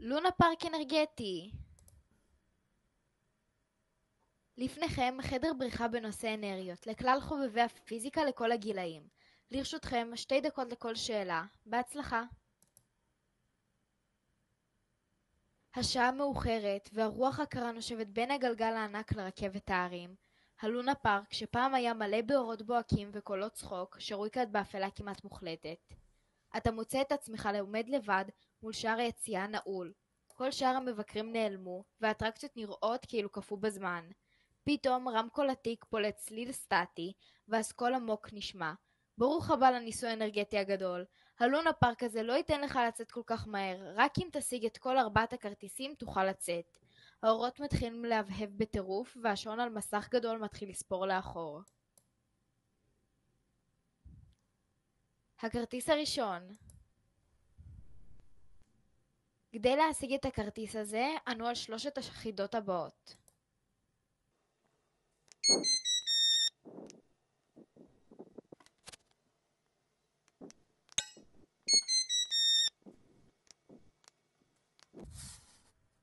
לונה פארק אנרגטי. לפניכם חדר בריחה בנושא אנרגיות, לכלל חובבי הפיזיקה לכל הגילאים. לרשותכם 2 דקות לכל שאלה. בהצלחה. השעה מאוחרת והרוח הקרה נושבת בין הגלגל הענק לרכבת הערים. הלונה פארק, שפעם היה מלא באורות בוהקים וקולות צחוק, שרוי כעת באפלה כמעט מוחלטת. אתה מוצא את עצמך לעומד לבד מול שער היציאה נעול. כל שאר המבקרים נעלמו, והאטרקציות נראות כאילו קפוא בזמן. פתאום רמקול עתיק פולט צליל סטטי, ואסכול עמוק נשמע. ברוך הבא לניסוי האנרגטי הגדול. הלונה פארק הזה לא ייתן לך לצאת כל כך מהר, רק אם תשיג את כל 4 הכרטיסים תוכל לצאת. האורות מתחילים להבהב בטירוף, והשעון על מסך גדול מתחיל לספור לאחור. הכרטיס הראשון. כדי להשיג את הכרטיס הזה, ענו על 3 החידות הבאות.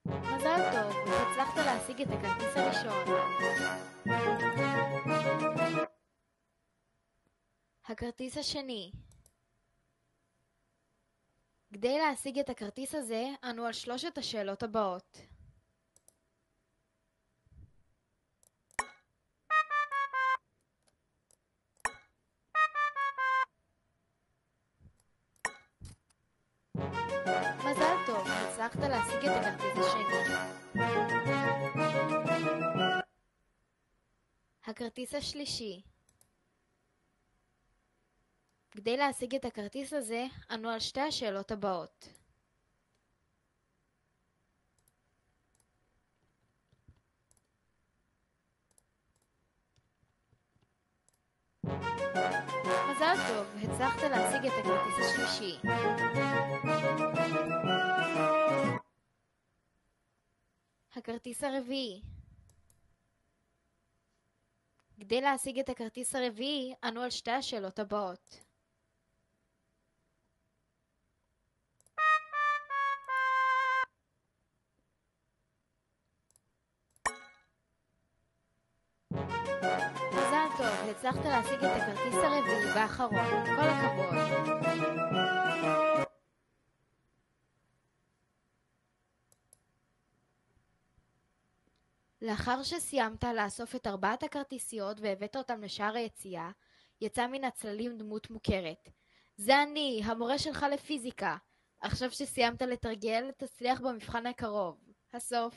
מזל טוב, הצלחת להשיג את הכרטיס הראשון. הכרטיס השני. כדי להשיג את הכרטיס הזה, ענו על 3 השאלות הבאות. מזל טוב, הצלחת להשיג את הכרטיס השני. הכרטיס השלישי. כדי להשיג את הכרטיס הזה, ענו על 2 השאלות הבאות. מזל טוב, הצלחת להשיג את הכרטיס השלישי. הכרטיס הרביעי. כדי להשיג את הכרטיס הרביעי, ענו על 2 השאלות הבאות. מזל טוב, הצלחת להשיג את הכרטיס הרביעי והאחרון. כל הכבוד. לאחר שסיימת לאסוף את 4 הכרטיסיות והבאת אותם לשער היציאה, יצא מן הצללים דמות מוכרת. זה אני, המורה שלך לפיזיקה. עכשיו שסיימת לתרגל, תצליח במבחן הקרוב. הסוף.